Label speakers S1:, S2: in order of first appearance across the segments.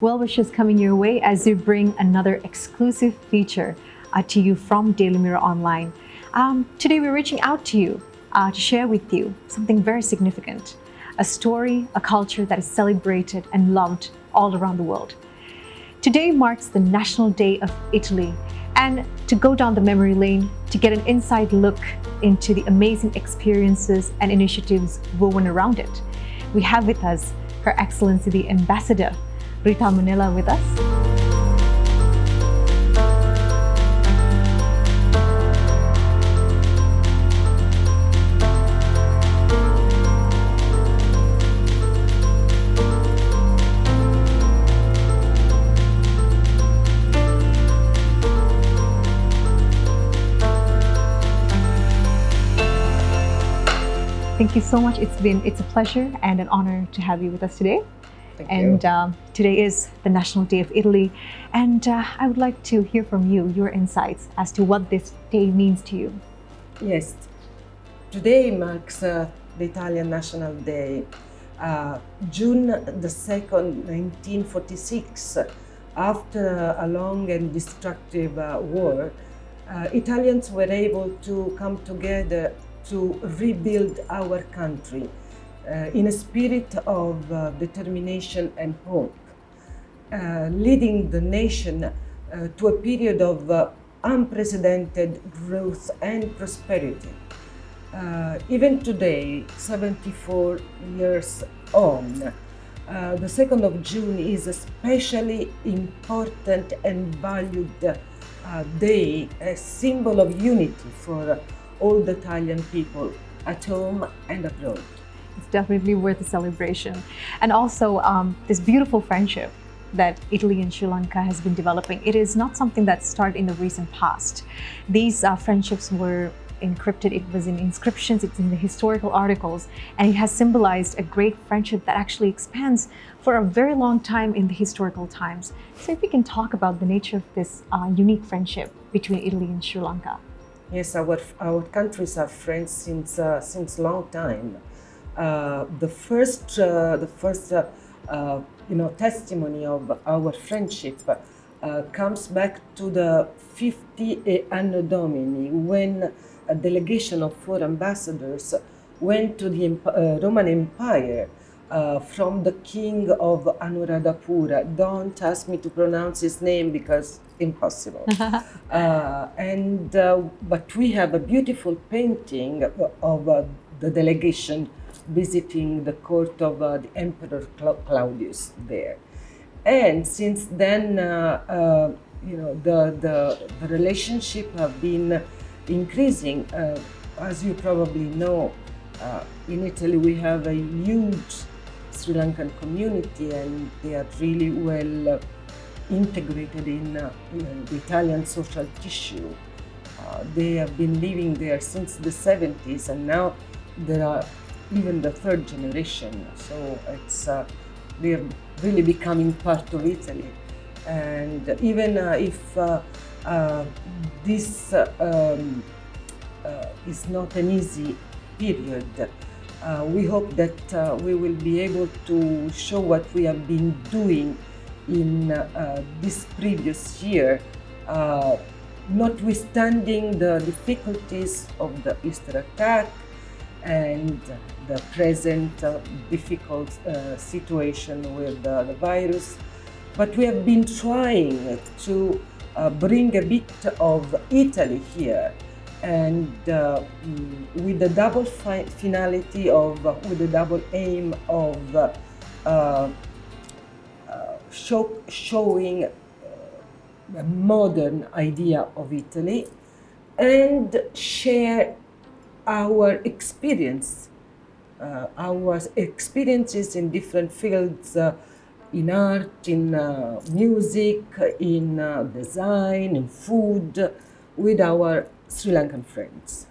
S1: Well wishes coming your way as we bring another exclusive feature to you from Daily Mirror Online. Today we're reaching out to you to share with you something very significant, a story, a culture that is celebrated and loved all around the world. Today marks the National Day of Italy, and to go down the memory lane to get an inside look into the amazing experiences and initiatives woven around it, we have with us Her Excellency the Ambassador, Rita Mannella, with us. Thank you so much. It's a pleasure and an honor to have you with us today.
S2: Thank
S1: And
S2: you.
S1: Today is the National Day of Italy, and I would like to hear from you, your insights as to what this day means to you.
S2: Yes, today marks the Italian National Day. June the 2nd, 1946, after a long and destructive war, Italians were able to come together to rebuild our country in a spirit of determination and hope, leading the nation to a period of unprecedented growth and prosperity. Even today, 74 years on, the 2nd of June is a especially important and valued day, a symbol of unity for all the Italian people at home and abroad.
S1: It's definitely worth a celebration. And also this beautiful friendship that Italy and Sri Lanka has been developing. It is not something that started in the recent past. These friendships were encrypted, it was in inscriptions, it's in the historical articles, and it has symbolized a great friendship that actually expands for a very long time in the historical times. So if we can talk about the nature of this unique friendship between Italy and Sri Lanka.
S2: Yes, our countries are friends since long time. The first testimony of our friendship comes back to the 50 Anno Domini, when a delegation of 4 ambassadors went to the Roman Empire from the king of Anuradhapura. Don't ask me to pronounce his name because impossible. But we have a beautiful painting of the delegation visiting the court of the Emperor Claudius there. And since then, the relationship have been increasing. As you probably know, in Italy we have a huge Sri Lankan community, and they are really well integrated in the Italian social tissue. They have been living there since the 70s, and now there are even the 3rd generation. So they are really becoming part of Italy. And even if this is not an easy period, we hope that we will be able to show what we have been doing in this previous year, notwithstanding the difficulties of the Easter attack and the present difficult situation with the virus. But we have been trying to bring a bit of Italy here, and with the double finality of, with the double aim of showing a modern idea of Italy and share our experiences in different fields, in art, in music, in design, in food, with our Sri Lankan friends.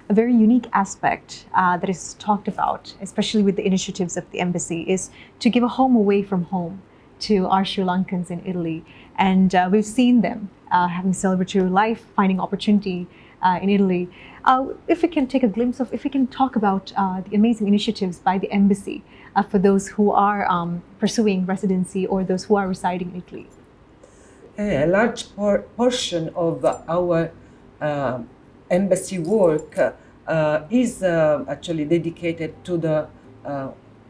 S1: A very unique aspect that is talked about, especially with the initiatives of the embassy, is to give a home away from home to our Sri Lankans in Italy. And we've seen them having celebratory life, finding opportunity in Italy. If we can take a glimpse of, if we can talk about the amazing initiatives by the embassy for those who are pursuing residency or those who are residing in Italy.
S2: A large portion of our embassy work is actually dedicated to the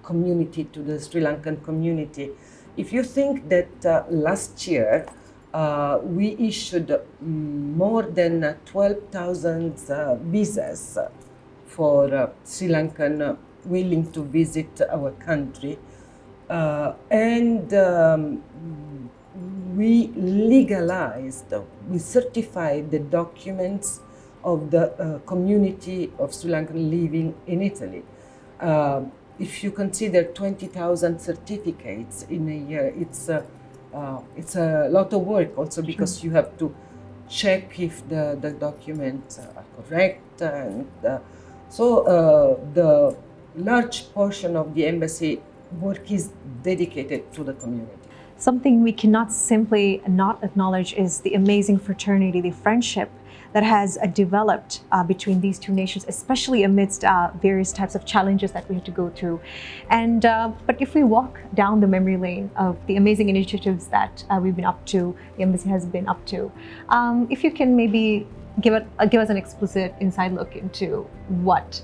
S2: community, to the Sri Lankan community. If you think that last year we issued more than 12,000 visas for Sri Lankan willing to visit our country, and we legalized, we certified the documents of the community of Sri Lankan living in Italy. If you consider 20,000 certificates in a year, it's a lot of work also, because you have to check if the documents are correct. And so the large portion of the embassy work is dedicated to the community.
S1: Something we cannot simply not acknowledge is the amazing fraternity, the friendship that has developed between these two nations, especially amidst various types of challenges that we had to go through. And but if we walk down the memory lane of the amazing initiatives that we've been up to, the embassy has been up to, if you can maybe give us an explicit inside look into what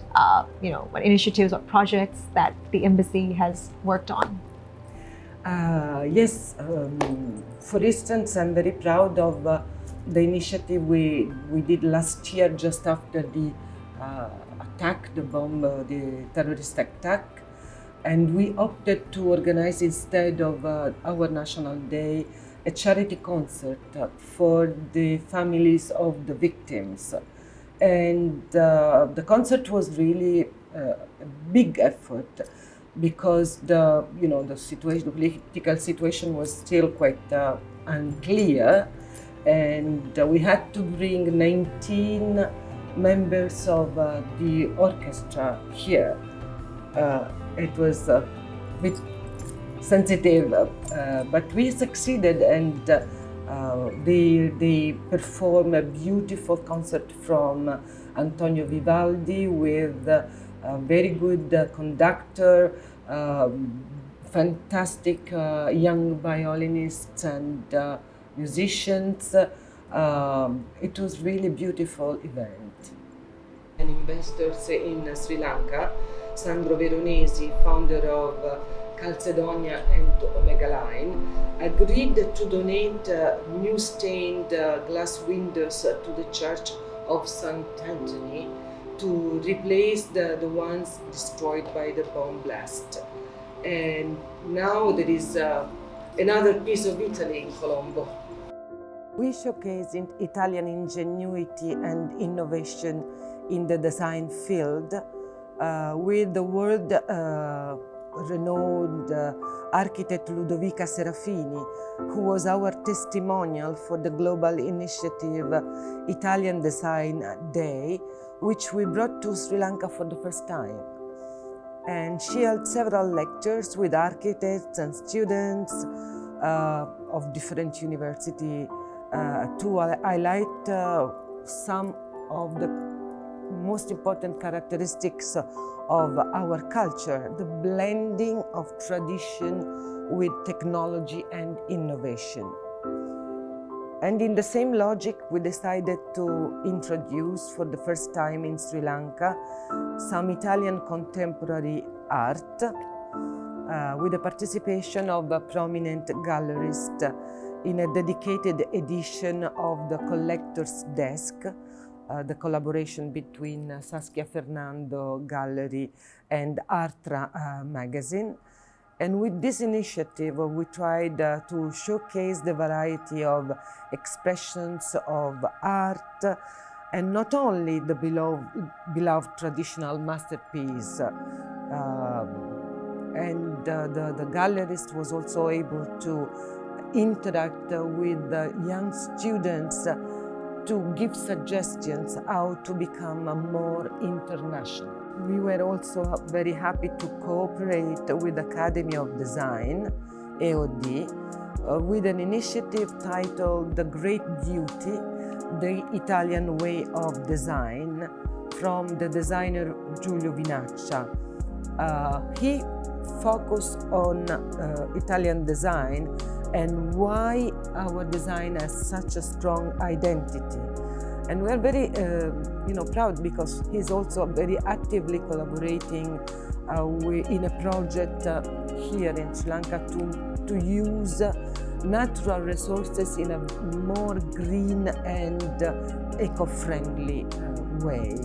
S1: what initiatives or projects that the embassy has worked on.
S2: Yes, for instance, I'm very proud of the initiative we did last year, just after the attack, the terrorist attack, and we opted to organize, instead of our National Day, a charity concert for the families of the victims. And the concert was really a big effort, because the political situation was still quite unclear, and we had to bring 19 members of the orchestra here. It was a bit sensitive, but we succeeded, and they performed a beautiful concert from Antonio Vivaldi with a very good conductor, fantastic young violinists and musicians. It was really a beautiful event. And investors in Sri Lanka, Sandro Veronesi, founder of Calcedonia and Omega Line, agreed to donate new stained glass windows to the Church of St. Anthony to replace the ones destroyed by the bomb blast. And now there is another piece of Italy in Colombo. We showcase Italian ingenuity and innovation in the design field with the world renowned architect Ludovica Serafini, who was our testimonial for the global initiative Italian Design Day, which we brought to Sri Lanka for the first time. And she held several lectures with architects and students of different universities to highlight some of the most important characteristics of our culture, the blending of tradition with technology and innovation. And in the same logic, we decided to introduce for the first time in Sri Lanka some Italian contemporary art with the participation of a prominent gallerist in a dedicated edition of the Collector's Desk, the collaboration between Saskia Fernando Gallery and Artra magazine. And with this initiative, we tried to showcase the variety of expressions of art, and not only the beloved traditional masterpiece. And the gallerist was also able to interact with the young students to give suggestions how to become more international. We were also very happy to cooperate with Academy of Design, AOD, with an initiative titled The Great Beauty, the Italian way of design from the designer Giulio Vinaccia. He focused on Italian design and why our design has such a strong identity. And we're very proud because he's also very actively collaborating in a project here in Sri Lanka to use natural resources in a more green and eco-friendly way,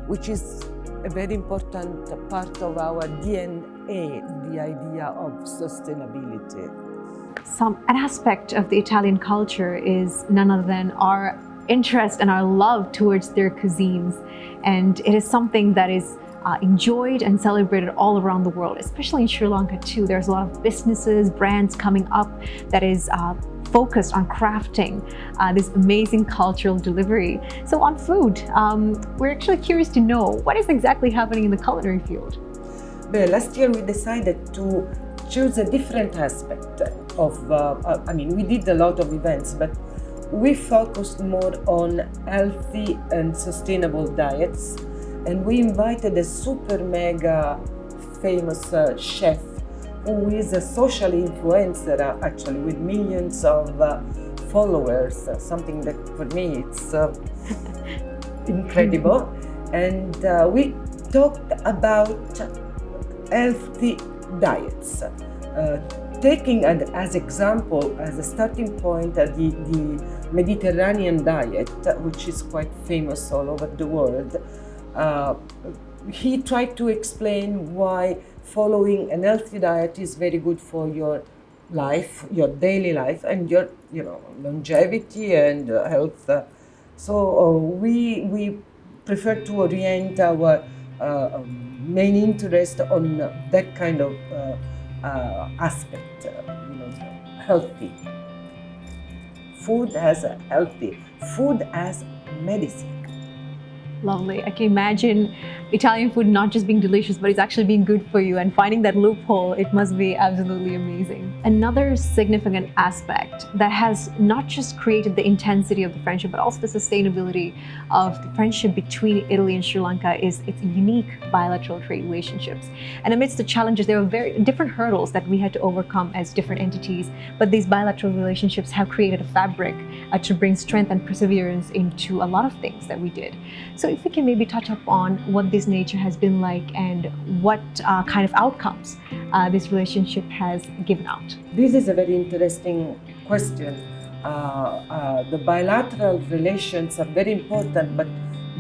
S2: which is a very important part of our DNA, the idea of sustainability.
S1: An aspect of the Italian culture is none other than our interest and our love towards their cuisines. And it is something that is enjoyed and celebrated all around the world, especially in Sri Lanka too. There's a lot of businesses, brands coming up that is focused on crafting this amazing cultural delivery. So on food, we're actually curious to know what is exactly happening in the culinary field.
S2: Well, last year we decided to choose a different aspect of, we did a lot of events, but we focused more on healthy and sustainable diets. And we invited a super mega famous chef who is a social influencer actually with millions of followers, something that for me it's incredible. And we talked about healthy diets, taking as example, as a starting point, the Mediterranean diet, which is quite famous all over the world. He tried to explain why following a healthy diet is very good for your life, your daily life, and your longevity and health. So we prefer to orient our main interest on that kind of aspect, healthy. Food as healthy, food as medicine.
S1: Lovely. I can imagine Italian food not just being delicious, but it's actually being good for you, and finding that loophole, it must be absolutely amazing. Another significant aspect that has not just created the intensity of the friendship, but also the sustainability of the friendship between Italy and Sri Lanka is its unique bilateral trade relationships. And amidst the challenges, there were very different hurdles that we had to overcome as different entities, but these bilateral relationships have created a fabric to bring strength and perseverance into a lot of things that we did. So if we can maybe touch up on what this nature has been like and what kind of outcomes this relationship has given out.
S2: This is a very interesting question. The bilateral relations are very important, but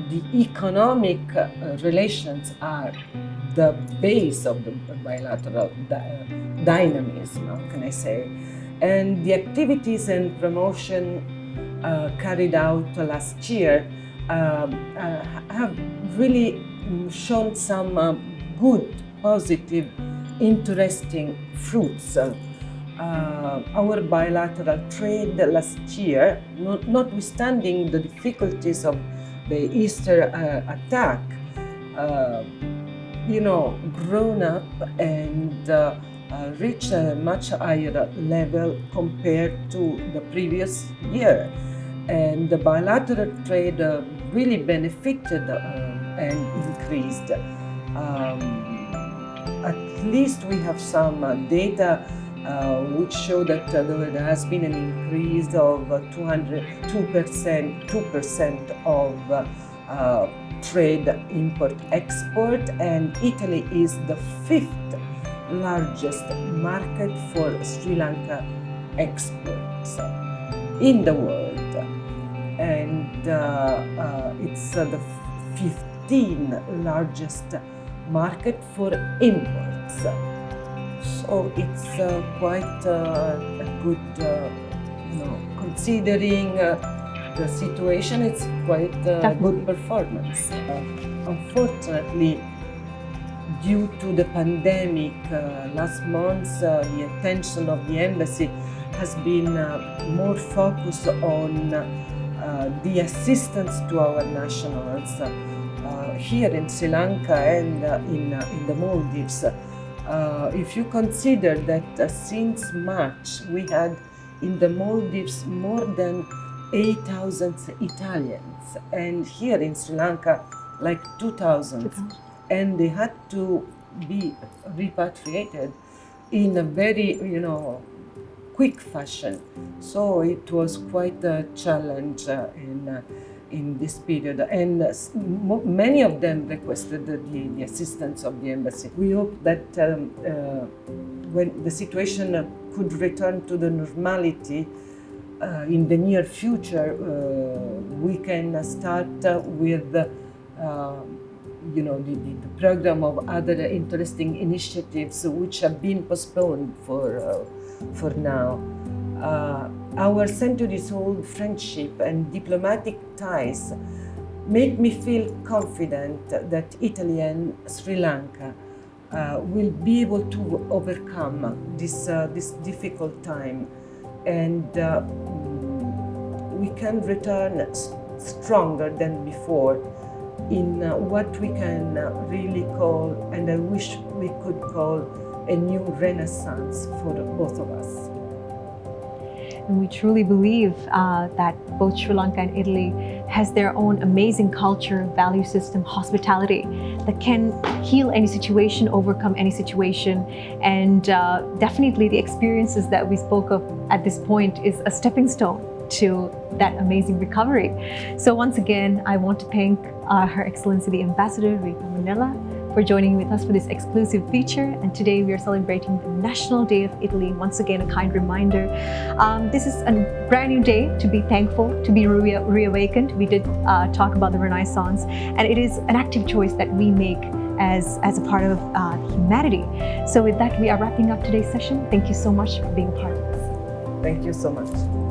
S2: the economic relations are the base of the bilateral dynamism, how can I say. And the activities and promotion carried out last year have really shown some good, positive, interesting fruits. Our bilateral trade last year, notwithstanding the difficulties of the Easter attack, grown up and reached a much higher level compared to the previous year. And the bilateral trade really benefited and increased. At least we have some data which show that there has been an increase of 2% of trade import-export, and Italy is the 5th largest market for Sri Lanka exports in the world. And it's the 15th largest market for imports. So it's quite a good, considering the situation, it's quite a good performance. Unfortunately, due to the pandemic, last month the attention of the embassy has been more focused on the assistance to our nationals here in Sri Lanka and in the Maldives. If you consider that since March we had in the Maldives more than 8,000 Italians, and here in Sri Lanka, like 2,000. And they had to be repatriated in a very, quick fashion. So it was quite a challenge in this period, and many of them requested the assistance of the embassy. We hope that when the situation could return to the normality in the near future, we can start with the program of other interesting initiatives which have been postponed for now. Our centuries-old friendship and diplomatic ties make me feel confident that Italy and Sri Lanka will be able to overcome this difficult time, and we can return stronger than before in what we can really call, and I wish we could call, a new renaissance for both of us.
S1: And we truly believe that both Sri Lanka and Italy has their own amazing culture, value system, hospitality that can heal any situation, overcome any situation. And definitely the experiences that we spoke of at this point is a stepping stone to that amazing recovery. So once again, I want to thank Her Excellency the Ambassador Rita Mannella for joining with us for this exclusive feature. And today we are celebrating the National Day of Italy. Once again, a kind reminder. This is a brand new day to be thankful, to be reawakened. We did talk about the Renaissance, and it is an active choice that we make as a part of humanity. So with that, we are wrapping up today's session. Thank you so much for being a part of this.
S2: Thank you so much.